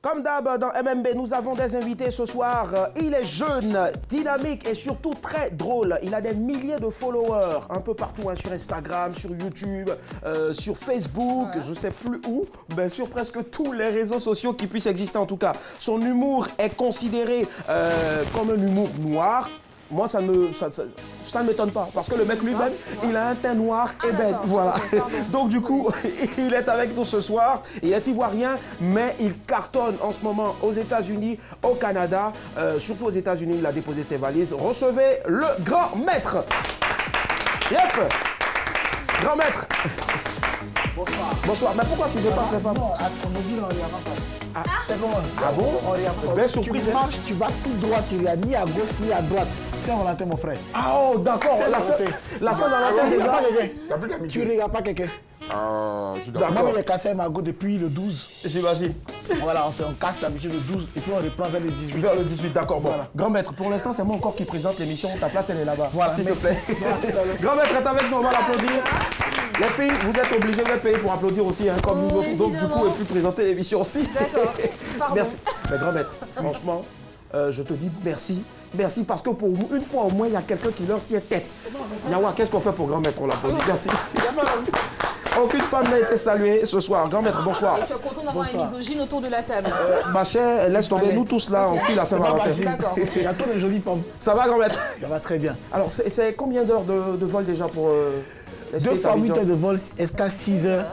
Comme d'hab, dans MMB, nous avons des invités ce soir. Il est jeune, dynamique et surtout très drôle. Il a des milliers de followers un peu partout, hein, sur Instagram, sur YouTube, sur Facebook, je ne sais plus où, mais sur presque tous les réseaux sociaux qui puissent exister en tout cas. Son humour est considéré comme un humour noir. Moi, ça ne m'étonne pas, parce que le mec lui-même, il a un teint noir et bête, voilà. Donc du coup, il est avec nous ce soir, il est ivoirien, mais il cartonne en ce moment aux États-Unis, au Canada, surtout aux États-Unis, il a déposé ses valises. Recevez le grand maître. Yep. Grand maître. Bonsoir. Bonsoir. Mais pourquoi tu dépasses les femmes? Non, à ton mobile, on ne regarde pas. C'est comment? Ah bon? On regarde pas. Belle surprise. Tu marches, tu vas tout droit, tu regardes ni à gauche ni à droite. C'est Valentin, mon frère. Ah oh, d'accord. La Saint-Valentin déjà. Tu ne regardes pas quelqu'un. Même les cassés Margot depuis le 12. J'imagine. Voilà, on casse d'habitude le 12 et puis on reprend vers le 18. Vers le 18, d'accord. Bon. Voilà. Grand maître, pour l'instant, c'est moi encore qui présente l'émission. Ta place, elle est là-bas. Voilà, s'il te plaît. Grand maître est avec nous, on va l'applaudir. Les filles, vous êtes obligées de payer pour applaudir aussi, hein, comme nous autres. Donc, du coup, et puis présenter l'émission aussi. D'accord. Merci. Mais grand maître, franchement, je te dis merci. Merci parce que pour une fois au moins, il y a quelqu'un qui leur tient tête. Yawa, qu'est-ce qu'on fait pour grand maître? On l'applaudit. Merci. Aucune femme n'a été saluée ce soir. Grand maître, bonsoir. Et tu es content d'avoir une misogyne autour de la table. Ma chère, laisse tomber. Nous tous là, on suit la Saint-Valentin. D'accord. Il y a tous les jolies pommes. Ça va, grand maître? Ça va très bien. Alors, c'est combien d'heures de vol déjà pour... 2 fois 8 heures de vol, jusqu'à 6 heures.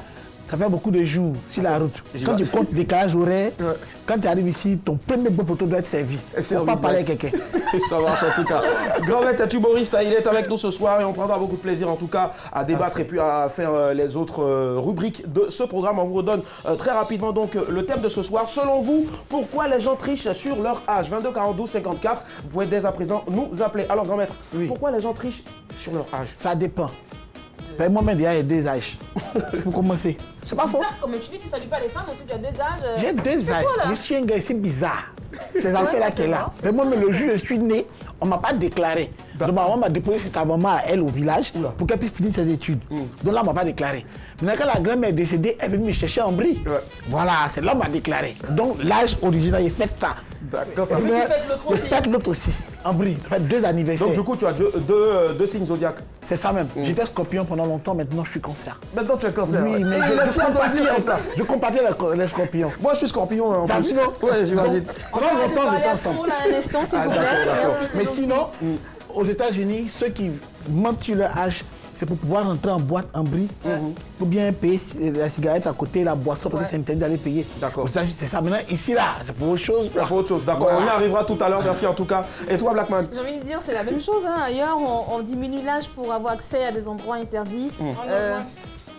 Ça fait beaucoup de jours sur la route. Quand tu comptes décalage horaire, quand tu arrives ici, ton premier beau poteau doit être servi. Il ne faut pas parler à quelqu'un. Ça marche en tout cas. Grand maître est humoriste, il est avec nous ce soir et on prendra beaucoup de plaisir en tout cas à débattre et puis à faire les autres rubriques de ce programme. On vous redonne très rapidement donc le thème de ce soir. Selon vous, pourquoi les gens trichent sur leur âge? 22 42 54. Vous pouvez dès à présent nous appeler. Alors grand maître, pourquoi les gens trichent sur leur âge? Ça dépend. Moi-même, il y a 2 âges. Pour commencer. C'est pas faux. Bizarre, comme tu dis, tu ne salues pas les femmes, ensuite tu as 2 âges. J'ai 2 âges. Je suis un gars, c'est bizarre. Ces affaires-là qu'elle a. Mais moi-même, le jour où je suis né, on ne m'a pas déclaré. Donc, ma maman m'a déposé chez sa maman à elle au village pour qu'elle puisse finir ses études. Donc là, on ne m'a pas déclaré. Maintenant, quand la grand-mère est décédée, elle est venue me chercher en brie. Voilà, c'est là qu'on m'a déclaré. Donc l'âge original, j'ai fait ça. D'accord, ça fait. Tu fêtes l'autre aussi. Je fête l'autre aussi. En brie. Je fais 2 anniversaires. Donc du coup, tu as deux signes zodiaques. C'est ça même. J'étais scorpion pendant longtemps, maintenant je suis cancer. Maintenant, tu es cancer. Oui, mais je compatis les scorpions. Moi, je suis scorpion en T'as plus. vu, non? Ouais, j'imagine. Pendant longtemps, on était ensemble. Un instant, s'il vous plaît. Merci, c'est Mais gentil. sinon, aux États-Unis, ceux qui mentent sur leur âge, c'est pour pouvoir rentrer en boîte en brie, pour bien payer la cigarette à côté, la boisson, parce que c'est interdit d'aller payer. D'accord. C'est ça. Maintenant, ici, là, c'est pour autre chose. C'est pour autre chose, d'accord. On y arrivera tout à l'heure, merci en tout cas. Et toi, Blackman? J'ai envie de dire, c'est la même chose. Hein. Ailleurs, on diminue l'âge pour avoir accès à des endroits interdits.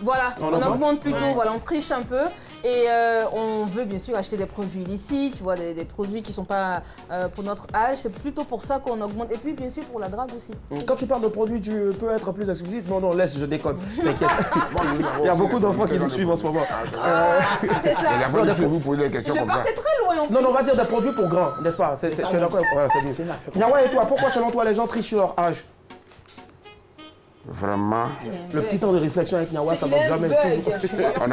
Voilà, on augmente plutôt, voilà, on triche un peu. Et on veut bien sûr acheter des produits illicites, tu vois, des produits qui ne sont pas pour notre âge. C'est plutôt pour ça qu'on augmente. Et puis bien sûr pour la drague aussi. Quand tu parles de produits, tu peux être plus explicite? Non, laisse, je déconne. T'inquiète. Il y a beaucoup d'enfants qui nous suivent en ce moment. C'est ça. Il y a pas de vous poser des questions Je comme ça. partais très loin en plus. Non, on va dire des produits pour grands, n'est-ce pas? Tu es d'accord? Voilà, c'est bien. Yawa et toi, pourquoi selon toi les gens trichent sur leur âge? Vraiment. Le petit temps de réflexion avec Yawa, ça manque jamais. On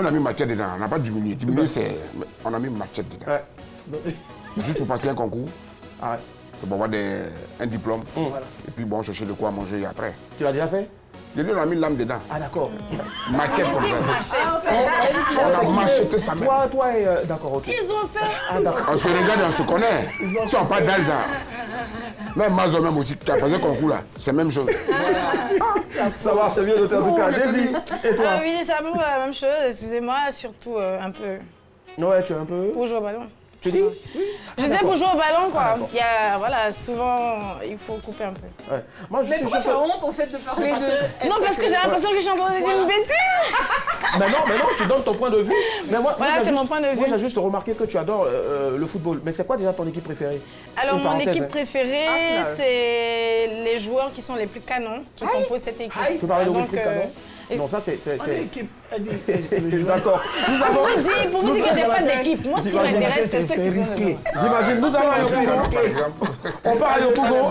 a mis machette dedans, on n'a pas diminué. Diminué, c'est. On a mis machette dedans. Ouais. Juste pour passer un concours, Ah ouais. c'est pour avoir un diplôme. Et puis bon, chercher de quoi manger après. Tu l'as déjà fait? J'ai dit, on a mis l'âme dedans. Ah d'accord. Machette comme ça. On On a macheté ça même. Toi et... D'accord, ok. Ils ont fait. Ah d'accord. On se regarde et on se connaît. Si on parle d'âge, même Mazo, même aussi, tu as passé un concours là, c'est la même chose. Ça va, c'est bien noté en tout cas. Daisy, et toi? Ah oui, c'est un peu la même chose, excusez-moi, surtout un peu Ouais, tu es un peu... pour jouer au ballon. Tu dis? Je disais pour jouer au ballon, quoi. Il y a, voilà, souvent, il faut couper un peu. Ouais. Moi, je Mais suis pourquoi tu sûr as que... honte en fait de parler de... Non, parce que j'ai l'impression que je suis en train de dire une bêtise. Mais non, tu donnes ton point de vue. Mais moi, Voilà, c'est mon point de vue. Moi, j'ai juste remarqué que tu adores le football. Mais c'est quoi déjà ton équipe préférée? Alors, Une mon parenthèse, équipe hein. préférée, Arsenal. c'est les joueurs qui sont les plus canons, qui composent cette équipe. Tu parlais de Donc, Wilfried Canon? Non, ça c'est... L'équipe, elle dit. D'accord. Nous avons... Pour vous dire que j'ai pas d'équipe. Moi, ce qui m'intéresse, c'est ceux qui sont risqué. J'imagine, nous avons Yopougon. On part à Yopougon.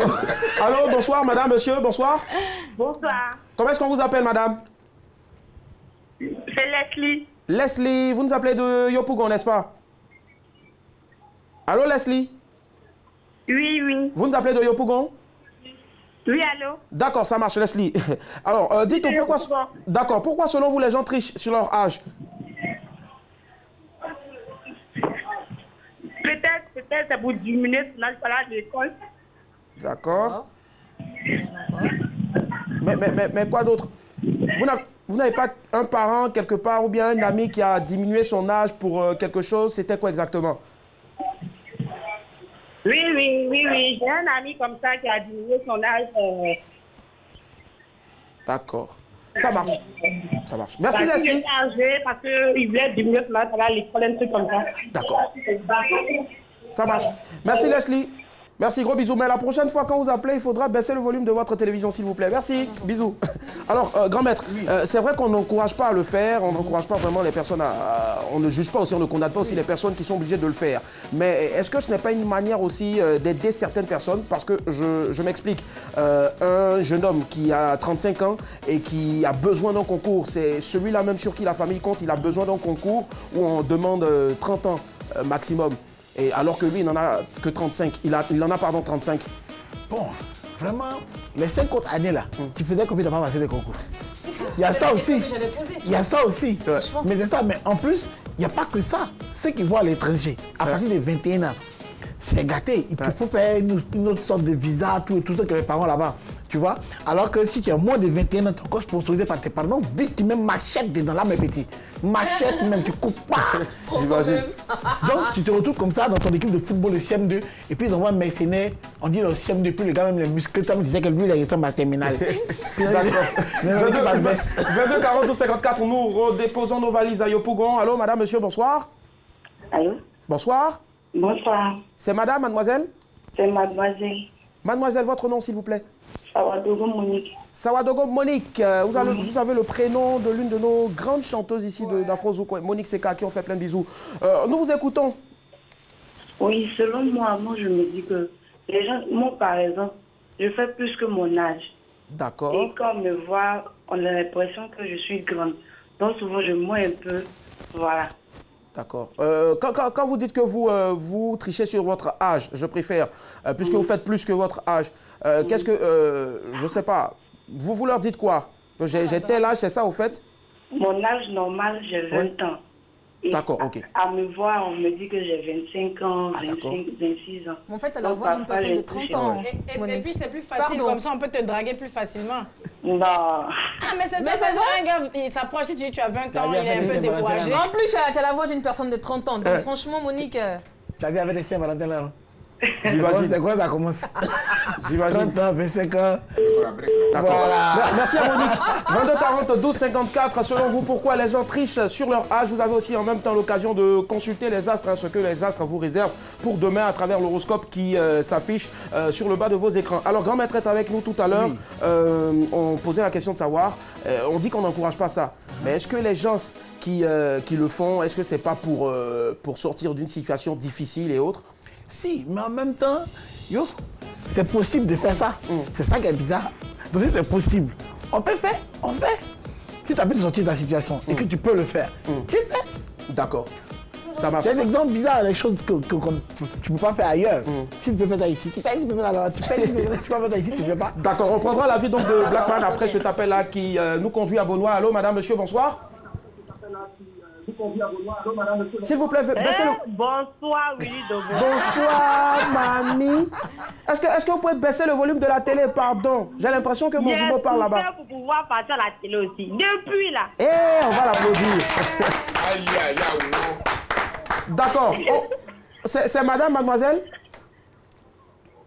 Alors, bonsoir, madame, monsieur, bonsoir. Bonsoir, Comment est-ce qu'on vous appelle, madame? c'est Leslie. Leslie, vous nous appelez de Yopougon, n'est-ce pas? Allô, Leslie? Oui, oui. Vous nous appelez de Yopougon? Oui, allô? D'accord, ça marche, Leslie. Alors, dites-nous pourquoi... D'accord, pourquoi selon vous les gens trichent sur leur âge? Peut-être c'est pour diminuer son âge à l'école. D'accord. Mais quoi d'autre? Vous n'avez pas un parent quelque part ou bien un ami qui a diminué son âge pour quelque chose? C'était quoi exactement? Oui. J'ai un ami comme ça qui a diminué son âge. D'accord. Ça marche. Ça marche. Merci, Leslie. Il est âgé parce qu'il voulait diminuer son âge à l'école, un truc comme ça. D'accord. Ça marche. Merci, Leslie. Merci, gros bisous. Mais la prochaine fois, quand vous appelez, il faudra baisser le volume de votre télévision, s'il vous plaît. Merci. Bisous. Alors, grand maître, c'est vrai qu'on n'encourage pas à le faire. On n'encourage pas vraiment les personnes à... On ne juge pas aussi, on ne condamne pas aussi les personnes qui sont obligées de le faire. Mais est-ce que ce n'est pas une manière aussi d'aider certaines personnes? Parce que je m'explique. Un jeune homme qui a 35 ans et qui a besoin d'un concours, c'est celui-là même sur qui la famille compte. Il a besoin d'un concours où on demande 30 ans maximum. Et alors que lui, il n'en a que 35. Il en a, 35. Bon, vraiment, les 5 autres années là, tu faisais combien de fois passer des concours? Il y a ça aussi. Il y a ça aussi. Ouais. Mais c'est ça, mais en plus, il n'y a pas que ça. Ceux qui vont à l'étranger, à partir de 21 ans, c'est gâté. Il faut faire une autre sorte de visa, tout ça que les parents là-bas. Tu vois? Alors que si tu as moins de 21 ans, tu es encore sponsorisé par tes parents, vite tu mets machette dedans là, mes petits. Machette même, tu coupes pas. J'imagine. Donc tu te retrouves comme ça dans ton équipe de football, le CM2, et puis ils envoient un mercenaire, on dit le CM2, puis le gars même les musclés, ça me disait que lui il ressemble à la terminale. D'accord. 22 40 54, nous redéposons nos valises à Yopougon. Allô, madame, monsieur, bonsoir. Allô? Bonsoir. Bonsoir. C'est madame, mademoiselle? C'est mademoiselle. Mademoiselle, votre nom, s'il vous plaît? Sawadogo Monique. Sawadogo Monique. Vous avez le prénom de l'une de nos grandes chanteuses ici d'Afrozouk, Monique Seka, qui ont fait plein de bisous. Nous vous écoutons. Oui, selon moi, je me dis que les gens, moi par exemple, je fais plus que mon âge. D'accord. Et quand on me voit, on a l'impression que je suis grande. Donc souvent, je moins un peu. Voilà. D'accord. Quand vous dites que vous trichez sur votre âge, je préfère, puisque vous faites plus que votre âge, qu'est-ce que, je ne sais pas, vous leur dites quoi? J'ai tel âge, c'est ça au fait? Mon âge normal, j'ai 20 ans. D'accord, ok. À me voir, on me dit que j'ai 25 ans, 26 ans. En fait, elle a la voix d'une personne de 30 ans. Et puis c'est plus facile, comme ça on peut te draguer plus facilement. Non. Ah, mais c'est ça, un gars, il s'approche, si tu dis tu as 20 ans, il est un peu découragé. En plus, tu as la voix d'une personne de 30 ans. Donc franchement, Monique... Tu as vu avec les Saint-Valentin là? J'imagine. C'est quoi ça commence? J'imagine. 30 ans, 25 ans. D'accord. Voilà. Merci à Monique. 22 40 12 54. Selon vous, pourquoi les gens trichent sur leur âge? Vous avez aussi en même temps l'occasion de consulter les astres, ce que les astres vous réservent pour demain à travers l'horoscope qui s'affiche sur le bas de vos écrans. Alors, grand maître est avec nous tout à l'heure. Oui. On posait la question de savoir, on dit qu'on n'encourage pas ça. Mais est-ce que les gens qui le font, est-ce que c'est pas pour sortir d'une situation difficile et autres? Si, mais en même temps, c'est possible de faire ça. C'est ça qui est bizarre. Donc si c'est possible, on peut faire, on fait. Si tu as pu te sortir de la situation et que tu peux le faire, tu fais. D'accord. Ça marche. C'est un exemple bizarre, les choses que tu ne peux pas faire ailleurs. Si tu peux faire ça ici, tu fais, si tu peux faire ça là, tu fais, si tu peux faire ça ici, tu ne fais pas. D'accord, on prendra l'avis donc de Blackman après cet appel-là qui nous conduit à Beaunois. Allô, madame, monsieur, bonsoir. S'il vous plaît, baissez le... Bonsoir, Willy Dogo. Bonsoir, mamie. Est-ce que vous pouvez baisser le volume de la télé, pardon? J'ai l'impression que mon jumeau parle là-bas. Pour pouvoir partir à la télé aussi. Depuis là. Eh, on va l'applaudir. Aïe, aïe, aïe. D'accord. Oh, c'est madame, mademoiselle?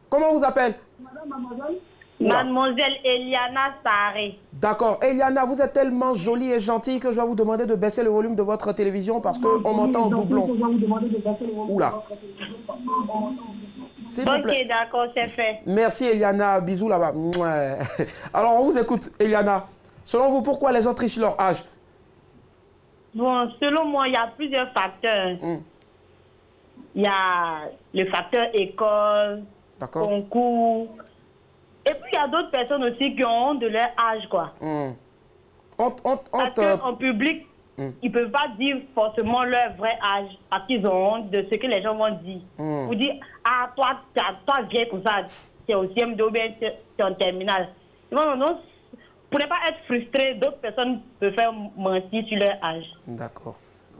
Comment on vous appelle? Madame, mademoiselle? Mademoiselle Eliana Saré. D'accord. Eliana, vous êtes tellement jolie et gentille que je vais vous demander de baisser le volume de votre télévision parce qu'on m'entend en doublon. Oula. Ok, d'accord, c'est fait. Merci Eliana. Bisous là-bas. Alors, on vous écoute, Eliana. Selon vous, pourquoi les gens trichent leur âge? Bon, selon moi, il y a plusieurs facteurs. Il y a le facteur école, concours. Et puis, il y a d'autres personnes aussi qui ont honte de leur âge, quoi. Parce qu'en public, ils ne peuvent pas dire forcément leur vrai âge parce qu'ils ont honte de ce que les gens vont dire. Vous dire, ah, toi vieille pour ça, c'est au CM2 ou bien c'est en terminale. Non, pour ne pas être frustré, d'autres personnes peuvent faire mentir sur leur âge. D'accord.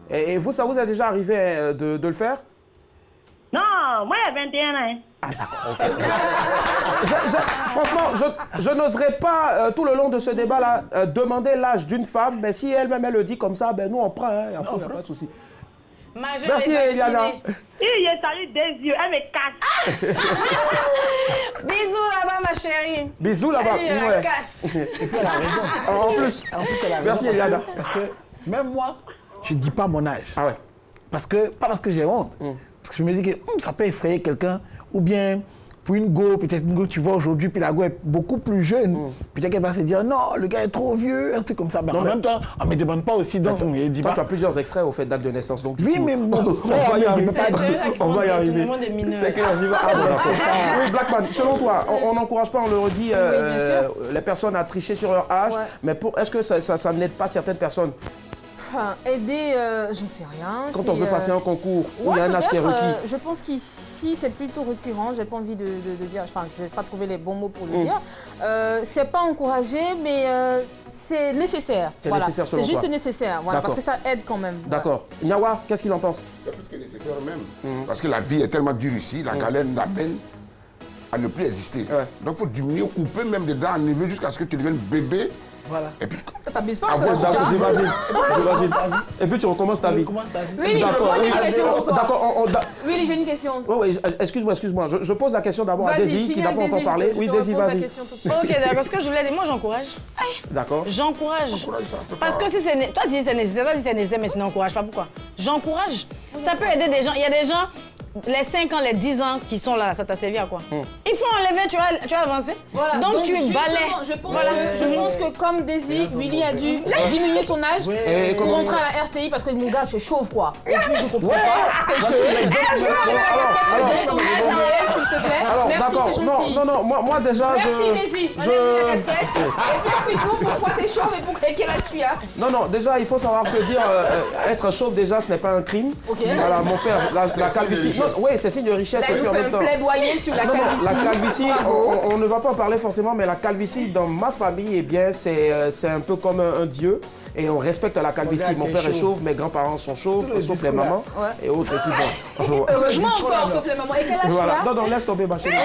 Et vous, ça vous est déjà arrivé de le faire? Non, moi, il y a 21 ans. Hein. Ah, d'accord. Okay. Franchement, je n'oserais pas, tout le long de ce débat-là, demander l'âge d'une femme, mais si elle-même, elle le dit comme ça, ben nous, on prend, il n'y a pas de souci. Merci, Eliana. Il est salué des yeux, elle me casse. Bisous là-bas, ma chérie. Bisous là-bas. Elle ouais. casse. Et puis elle a raison. En plus, elle a raison. Merci, Eliana. Parce que même moi, je ne dis pas mon âge. Ah ouais. Pas parce que j'ai honte. Parce que je me dis que ça peut effrayer quelqu'un. Ou bien, pour une go, peut-être une go, tu vois aujourd'hui, puis la go est beaucoup plus jeune. Peut-être qu'elle va se dire, non, le gars est trop vieux, un truc comme ça. Ben, en même temps, on ne me demande pas aussi. Donc, toi, tu as plusieurs extraits au fait date de naissance. Donc, oui, mais mon frère, on va y arriver. C'est clair, j'y vais. Oui, Blackman, selon toi, on n'encourage pas, on le redit, les personnes à tricher sur leur âge. Ouais. Mais est-ce que ça n'aide pas certaines personnes? Enfin, aider, je ne sais rien. Quand on veut passer un concours, où il y a un âge qui est requis. Je pense qu'ici, c'est plutôt récurrent. Je n'ai pas envie de dire, enfin, je ne vais pas trouver les bons mots pour le dire. C'est pas encouragé, mais c'est nécessaire. C'est nécessaire selon toi. C'est juste nécessaire, voilà, parce que ça aide quand même. D'accord. Nyawa, qu'est-ce qu'il en pense? C'est plus que nécessaire même. Parce que la vie est tellement dure ici, la galère l'amène à ne plus exister. Ouais. Donc il faut diminuer, couper même des dents, enlever jusqu'à ce que tu deviennes bébé. Voilà. Et puis, t'abuses pas. J'imagine. Et puis tu recommences ta vie. Oui, d'accord. Oui, j'ai une question. Oui, excuse-moi. Je pose la question d'abord à Daisy, qui n'a pas encore parlé. Oui, Daisy, vas-y. Ok, d'accord. Ce que je voulais dire, moi j'encourage. D'accord. J'encourage. Parce que si c'est... Toi, tu dis c'est nécessaire, mais tu n'encourages pas. Pourquoi? J'encourage. Ça peut aider des gens. Il y a des gens... Les 5 ans, les 10 ans qui sont là, ça t'a servi à quoi? Il faut enlever, tu vas avancer. Voilà. Donc tu balais. Je pense que comme Daisy, Willy a dû diminuer son âge pour rentrer à la RTI parce que mon gars, c'est chauve quoi. Et puis je comprends pas. Merci, c'est gentil. Non, moi déjà, merci Daisy. Enlève la casquette. Et puis explique-nous pourquoi t'es chauve et pour quel âge tu as. Non, déjà, il faut savoir que dire être chauve déjà, ce n'est pas un crime. Voilà, mon père, la calvitie. Oui, c'est signe de richesse. Elle nous fait un plaidoyer sur la calvitie. La calvitie, on ne va pas en parler forcément, mais la calvitie dans ma famille, eh bien, c'est un peu comme un dieu. Et on respecte la calvitie. Mon père est chauve, mes grands-parents sont chauves, sauf les mamans et autres qui vont. Heureusement encore, sauf les mamans. Et quel âge tu as? Non, laisse tomber ma chérie.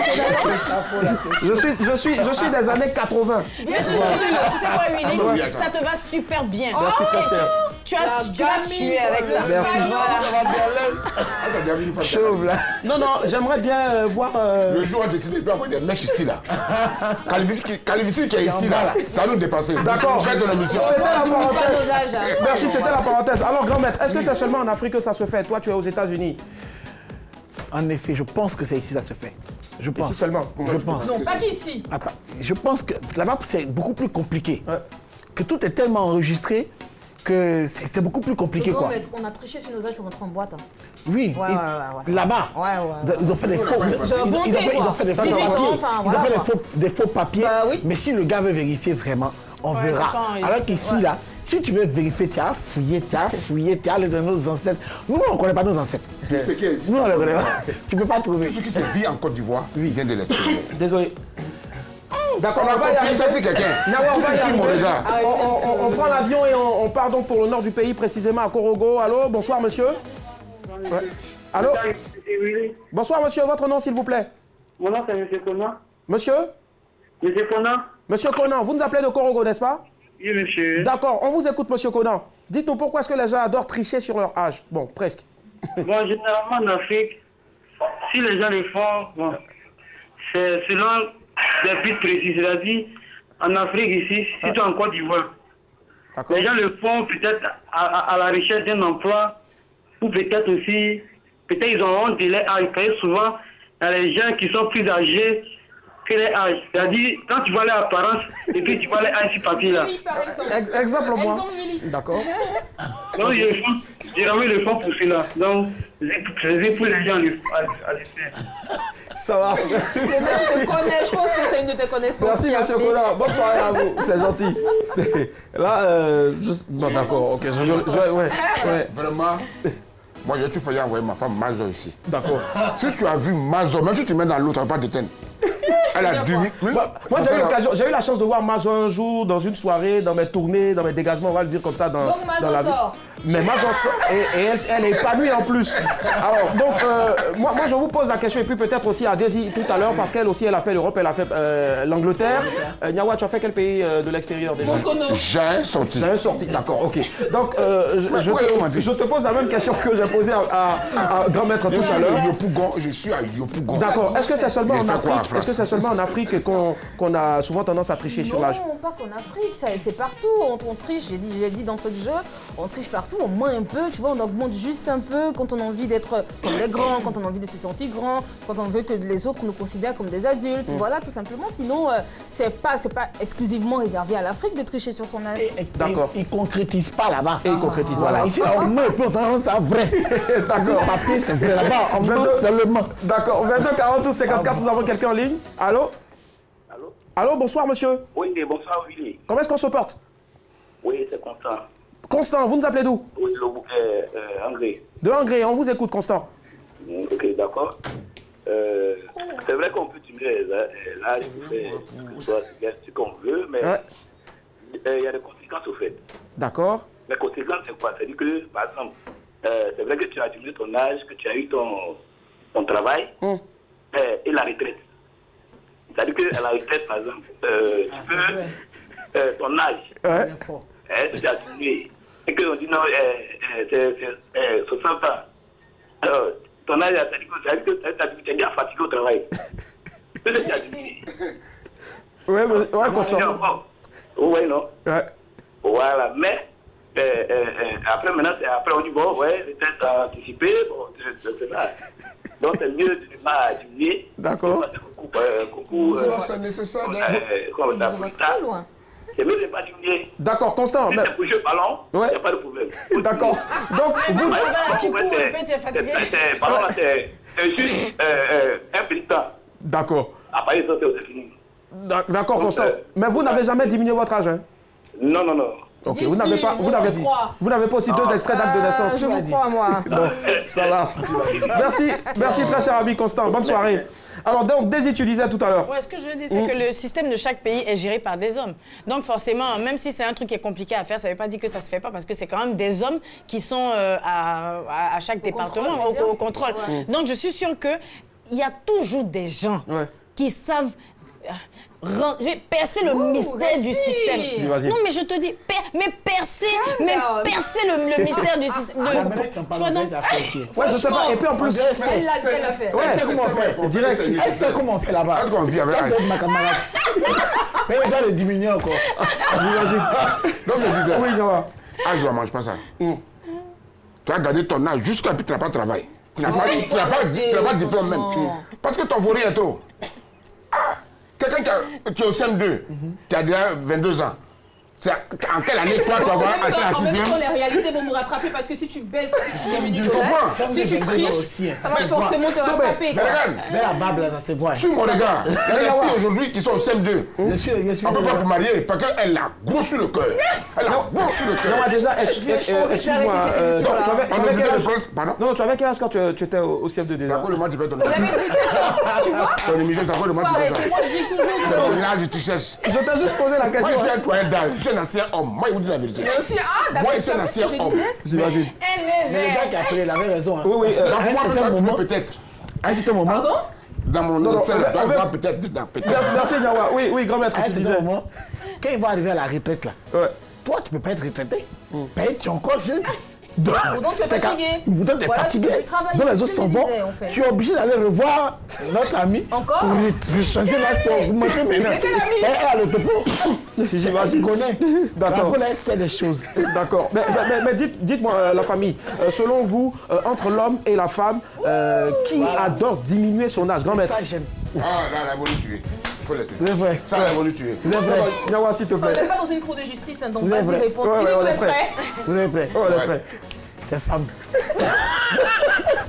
Je suis des années 80. Bien sûr, tu sais quoi, Willy? Ça te va super bien. Merci, très cher. Tu vas tuer avec ça. Merci. Chauve là. Non, j'aimerais bien voir. Le jour a décidé de avoir des mèches ici là. Calvitie qui est ici là, ça nous dépasse. D'accord. Faites de l'émission. C'était la parenthèse. Merci, c'était la parenthèse. Alors, grand-maître, est-ce que c'est seulement en Afrique que ça se fait? Toi, tu es aux États-Unis. En effet, je pense que c'est ici que ça se fait. Je pense. Ici seulement. Je pense. Non, pas qu'ici. Je pense que là-bas, c'est beaucoup plus compliqué. Que tout est tellement enregistré que c'est beaucoup plus compliqué, quoi. On a triché sur nos âges pour rentrer en boîte. Oui, là-bas, ils ont fait des faux. Ils ont fait des faux papiers. Mais si le gars veut vérifier vraiment, on verra. Alors qu'ici, là, si tu veux vérifier, tu as fouillé, tu as allé dans nos ancêtres. Nous, on ne connaît pas nos ancêtres. Tout ce qui est ici. Nous, on ne le connaît pas. Tu ne peux pas trouver. Tout ce qui se vit en Côte d'Ivoire vient de l'esprit. Désolé. D'accord, on va y arriver. On prend l'avion et on part donc pour le nord du pays, précisément à Korogo. Allô, bonsoir monsieur. Allô. Bonsoir monsieur, votre nom s'il vous plaît. Mon nom c'est M. Conan. Monsieur? M. Conan. Monsieur Conan, vous nous appelez de Korogo, n'est-ce pas? Oui monsieur. D'accord, on vous écoute monsieur Conan. Dites-nous pourquoi est-ce que les gens adorent tricher sur leur âge? Bon, presque. Bon, généralement en Afrique, si les gens le font, bon, c'est selon des buts précis. C'est-à-dire, en Afrique ici, surtout en Côte d'Ivoire, les gens le font peut-être à la recherche d'un emploi, ou peut-être aussi, peut-être ils ont honte de leur âge. Souvent, il y a les gens qui sont plus âgés que les âges. C'est-à-dire, quand tu vois leur apparence, et puis tu vois les âges sur papier là. Exemple moi. D'accord. Donc, généralement, ils le font pour cela. Donc, c'est pour les gens à le faire. Ça marche. Le mec te connaît, je pense que c'est une de tes connaissances. Merci, monsieur Colin. Bonne soirée à vous. C'est gentil. Là, bon, d'accord. Ok, ouais. Vraiment, moi, j'ai failli envoyer ma femme Mazor ici. D'accord. Si tu as vu Mazor, même si tu mets dans l'eau, tu ne vas pas t'éteindre. Elle a 10 minutes. Moi, j'ai eu la chance de voir Mazor un jour dans une soirée, dans mes tournées, dans mes dégagements, on va le dire comme ça, dans la vie. Mais Mazor sort et elle est épanouie en plus. Alors, donc, moi, je vous pose la question et puis peut-être aussi à Daisy tout à l'heure, parce qu'elle aussi, elle a fait l'Europe, elle a fait l'Angleterre. Nyawa, tu as fait quel pays de l'extérieur déjà? J'ai sorti. J'ai sorti, d'accord, ok. Donc, je te pose la même question que j'ai posée à grand maître tout à l'heure. Je suis à Yopougon. D'accord. Est-ce que c'est seulement en Afrique? Est-ce que c'est seulement en Afrique qu'on a souvent tendance à tricher sur l'âge? Non, pas qu'en Afrique, c'est partout. On triche, j'ai dit d'entrée de jeu, on triche partout, on ment un peu, tu vois, on augmente juste un peu quand on a envie d'être comme les grands, quand on a envie de se sentir grand, quand on veut que les autres nous considèrent comme des adultes, voilà, tout simplement. Sinon, c'est pas exclusivement réservé à l'Afrique de tricher sur son âge. D'accord. Il concrétise pas là-bas. Et il concrétise, voilà. Ici, on met et puis on s'en rend ça vrai. D'accord. Le papier, c'est vrai. Là-bas, on met seulement. D'accord. 22 40 54, nous avons quelqu'un en ligne. Allô? Allô? Allô, bonsoir monsieur. Oui, bonsoir Willy. Comment est-ce qu'on se porte? Oui, c'est Constant. Constant, vous nous appelez d'où? Oui, André. De Hongrie, on vous écoute Constant. Ok, d'accord. C'est vrai qu'on peut diminuer l'âge pour faire ce qu'on veut, mais il y a des conséquences au fait. D'accord. Les conséquences, c'est quoi? C'est-à-dire que, par exemple, c'est vrai que tu as diminué ton âge, que tu as eu ton travail et la retraite. C'est-à-dire qu'à la retraite, par exemple, tu peux, ton âge, tu as diminué. Et qu'on dit non, c'est 60 ans. Alors, ton âge, c'est-à-dire que tu es bien fatigué au travail. Peut-être que tu as diminué. Ouais, Constant. Oui, non? Ouais. Voilà, mais après, maintenant, on dit bon, ouais, les tests anticipés, bon, c'est ça. Donc, c'est mieux de ne pas diminuer. D'accord. C'est nécessaire. C'est mieux de ne pas diminuer. D'accord, Constant. Si c'est pour jouer ballon, il n'y a pas de problème. D'accord. Donc, vous... Ballon, c'est juste un petit temps. D'accord. Après, ça, c'est fini. D'accord, Constant. Mais vous n'avez jamais diminué votre âge, hein? Non, non, non. Ok, vous n'avez pas aussi deux extraits d'acte de naissance. Je vous crois, moi. Non, ça marche. Merci très cher ami Constant. Bonne soirée. Alors donc, Daisy, tu disais tout à l'heure. Ouais, ce que je dis, c'est que le système de chaque pays est géré par des hommes. Donc forcément, même si c'est un truc qui est compliqué à faire, ça ne veut pas dire que ça ne se fait pas, parce que c'est quand même des hommes qui sont à chaque département, au contrôle. Donc je suis sûre qu'il y a toujours des gens qui savent... Je vais percer le mystère du système. Non, mais je te dis, percer le mystère du système. Ouais, je sais pas. Et puis en plus, elle sait comment on fait. Direct. Elle sait comment on fait là-bas. Est-ce qu'on vit avec elle? Ma camarade. Mais elle doit le diminuer encore. Donc je disais, oui, Noah. je ne mange pas ça. Tu as gardé ton âge jusqu'à ce que tu n'as pas de travail. Tu n'as pas de diplôme même. Parce que ton vaurien est trop. Quelqu'un qui est au CM2, qui a déjà 22 ans, c'est en quelle année toi tu vas avoir atteint la 6e? Les réalités vont nous rattraper parce que si tu baisses, si tu diminues, tu comprends? si tu triches, ça va forcément te rattraper. Regarde, la Bible, ça se voit. Suis mon regard. Il y a des filles aujourd'hui qui sont au CM2. On ne peut pas te marier parce qu'elle a gros sur le cœur. Elle a gros sur le cœur. Non, déjà, excuse-moi. Tu avais quel âge quand tu étais au CM2 déjà? C'est à cause de moi que tu fais ton émission. Tu vois? Ton émission, c'est à cause de moi que tu fais ça. Moi, je dis toujours c'est mon village que tu cherches. Je t'ai juste posé la question. Moi, je suis un croyant d'âge. Je suis un ancien homme. Moi, il vous dit la vérité. Moi, je suis un ancien homme. J'imagine. Mais le gars qui a appelé, il avait raison. Oui, oui. Dans moi, moment, peut-être. À un certain moment. Dans mon histoire, peut-être. Merci, Nyawa. Oui, grand maître, tu disais. Quand il va arriver à la retraite, là, toi, tu ne peux pas être retraité. Mais tu es encore jeune. Donc tu es fatigué. Pourtant tu es fatigué. Donc les autres sont bons. Tu es obligé d'aller revoir notre ami. Encore pour changer l'âge pour augmenter maintenant. C'est quel ami? Elle a le topo. Je connais. D'accord. Elle sait des choses. D'accord. Mais dites-moi, la famille, selon vous, entre l'homme et la femme, qui adore diminuer son âge? Grand maître. Ça, j'aime. Ah, là, elle a voulu tuer. Faut laisser. C'est vrai. Ça, elle a voulu tuer. Vous êtes prêts? Nyawa, s'il te plaît. On n'est pas dans une cour de justice, donc vous pas êtes vous prêts? répondre. Vous êtes prêts? Vous êtes prêts? On est prêts. C'est femme.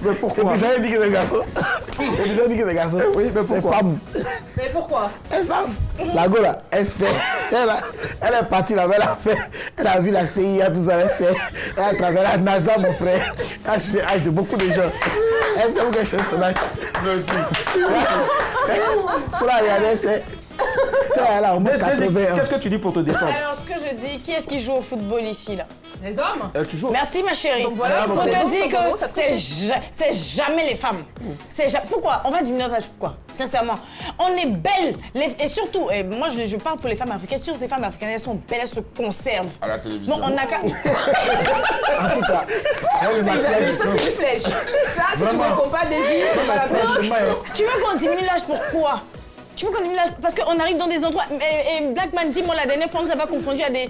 Mais pourquoi? Vous avez dit que le garçon. Et puis, on dit que les garçons. Oui, mais pourquoi? Mais pourquoi? Elles savent. La go là, elle sait. Elle est partie là-bas, elle a vu la CIA, tout ça, elle sait. Elle a travaillé à la NASA, mon frère. Elle a acheté l'âge de beaucoup de gens. Elle sait où qu'elle cherche son âge. Merci. Pour la regarder, c'est là, au moins 80. Qu'est-ce que tu dis pour te défendre? Alors, ce que je dis, qui est-ce qui joue au football ici, là? Les hommes? Tu joues. Merci, ma chérie. Donc voilà, faut les te hommes, dire comme que vous, c'est jamais les femmes. Pourquoi? On va diminuer notre âge, pourquoi? Sincèrement. On est belles. Et surtout, moi je parle pour les femmes africaines, surtout les femmes africaines, elles sont belles, elles se conservent. À la télévision. Bon, on n'a qu'à... En tout cas, Ça, c'est une flèche. Ça, si tu ne réponds pas, désir, c'est pas la flèche. Tu veux qu'on diminue l'âge, pourquoi? Tu veux qu'on diminue l'âge? Parce qu'on arrive dans des endroits... Et Blackman dit, moi, la dernière fois, on nous avait confondu à des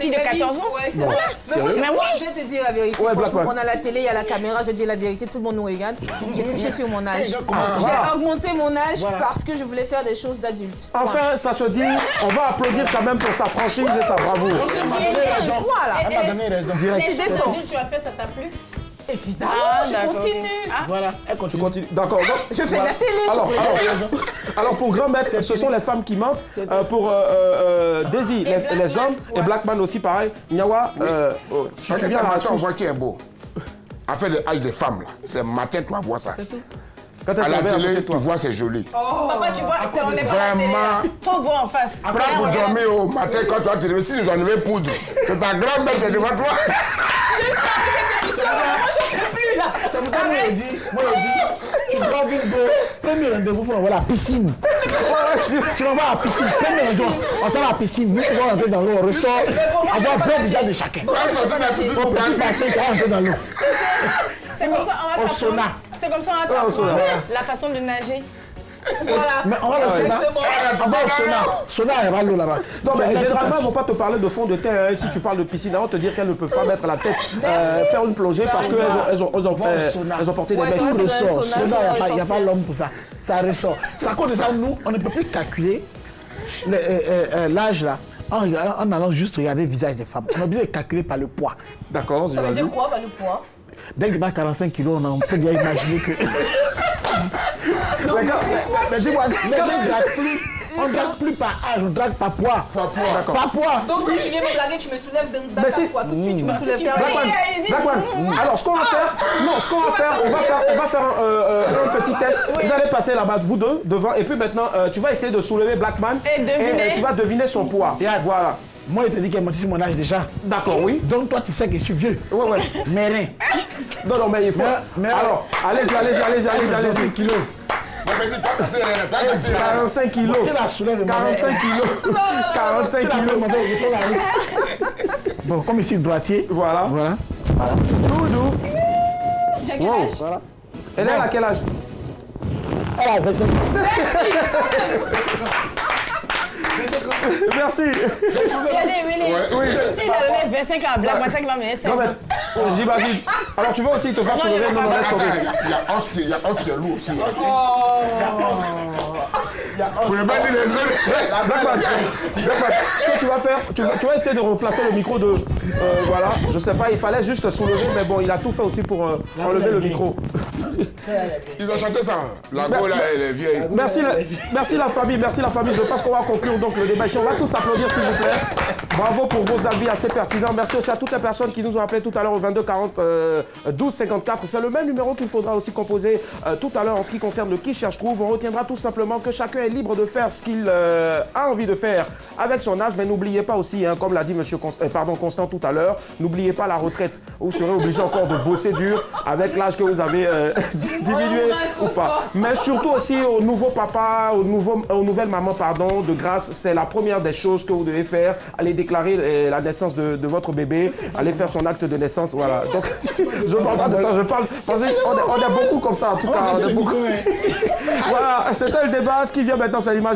filles de 14 ans. Ouais, voilà. Mais oui. Je vais te dire la vérité. Ouais, Franchement, Blackman. on a la télé, il y a la caméra, je vais dire la vérité, tout le monde nous regarde. J'ai triché sur mon âge. voilà. J'ai augmenté mon âge parce que je voulais faire des choses d'adulte. Enfin, ça se dit, on va applaudir quand même pour sa franchise et sa bravoure. Voilà. elle m'a donné raison. Direct. Les choses adultes, tu as fait, ça t'a plu? Évidemment, je d'accord. continue. Voilà, elle Tu continue. continues. D'accord. Donc, Je fais de la télé. Alors, pour grand maître, ce sont les femmes qui mentent. Pour Daisy, les hommes. Et Blackman aussi, pareil. Nyawa, Parce que viens à ça, la on rescousse. voit qui est beau. Affaire avec des femmes, là. C'est matin, tu vas voir ça. Quand elle À se la réveille à côté de télé, tu toi. vois, c'est joli. Papa, tu vois, on n'est pas à la télé. Vraiment. Faut voir en face. Après, vous dormez au matin quand tu vas te réveiller, si nous enlevons poudre, c'est ta grand-mère qui est devant toi. Moi, je ne peux plus là. C'est pour ça que moi, je dis, tu prends une go, premier rendez-vous pour voir la piscine. Tu vas voir la piscine, premier rendez-vous, on sort la piscine, nous pouvons rentrer dans l'eau, on ressort, avoir deux visages de chacun. Tu vas sortir de la piscine On pour peut plus partir. passer, tu vas rentrer dans l'eau. C'est comme ça, on va Au t'apprendre. sauna. C'est comme ça, on va au t'apprendre sauna. la façon de nager. Voilà. Mais on va au sauna, on va au sauna. Sauna, il y a l'eau là-bas. Non, mais C'est généralement, ils la ne vont pas te parler de fond de terre. Hein. Si tu parles de piscine, avant de te dire qu'elles ne peuvent pas mettre la tête, faire une plongée parce qu'elles ont porté des Ouais, bêches. c'est vrai. Tout ressort. Sauna, Sauna, ça il n'y a pas ressortir. l'homme pour ça. Ça ressort. À cause de ça, nous, on ne peut plus calculer l'âge là en allant juste regarder le visage des femmes. On est obligé de calculer par le poids. D'accord, Ça veut dire quoi, le poids? Dès que tu as 45 kilos, on peut bien imaginer que. Mais dis-moi, les gens ne draguent plus. On ne drague plus par âge, on drague par poids. Par poids. Donc, quand tu viens me blaguer, tu me soulèves d'un si- quoi. Tout de suite, tu me soulèves. Blackman, alors ce qu'on va faire, on va faire un petit test. Vous allez passer là-bas, vous deux, devant, et puis maintenant, tu vas essayer de soulever Blackman Et deviner. tu vas deviner son poids. Voilà. Moi, je te dis qu'elle m'a dit mon âge déjà. D'accord, oui. Donc, toi, tu sais que je suis vieux. Ouais. Mais rien. Non, mais il faut. Mais- Alors, allez-y. Kilos. Mais dis, toi, tu sais, toi, tu sais. 45 kilos. Tu la soulèves, 45 kilos. 45 Tu la kilos. fais, je prends la route. Bon, comme ici, droitier. Voilà. Voilà. Doudou. J'ai quel âge? Voilà. Elle est à quel âge? Elle a 25. Merci. Regardez, Oui. si il a donné 25 ans à Black, moi, ça qui va me donner 500. J'imagine. Alors tu veux aussi te faire Non, soulever? il y a Non, pas laisse tomber. Il y a Os qui est lourd aussi. Vous ne pouvez pas dire les autres. Blackman, ce que tu vas faire, tu vas essayer de remplacer le micro de... voilà, je sais pas, il fallait juste soulever, mais bon, il a tout fait aussi pour enlever le micro. Ils ont chanté ça. La go là, elle est vieille. Merci la famille. Je pense qu'on va conclure donc le débat ici. On va tous applaudir s'il vous plaît. Bravo pour vos avis assez pertinents. Merci aussi à toutes les personnes qui nous ont appelé tout à l'heure au 22 40 12 54. C'est le même numéro qu'il faudra aussi composer tout à l'heure en ce qui concerne le qui cherche trouve. On retiendra tout simplement que chacun est libre de faire ce qu'il a envie de faire avec son âge. Mais n'oubliez pas aussi, hein, comme l'a dit Constant tout à l'heure, n'oubliez pas la retraite. Vous serez obligé encore de bosser dur avec l'âge que vous avez diminué ou pas. Mais surtout aussi aux nouveaux papas, aux nouvelles mamans, pardon, de grâce, c'est la première des choses que vous devez faire. Allez déclarer la naissance de votre bébé, allez faire son acte de naissance, voilà. Donc, je parle pas de temps, je parle, parce qu'on est beaucoup comme ça, en tout cas. On est beaucoup. Voilà, c'était le débat. Ce qui vient maintenant, c'est l'image.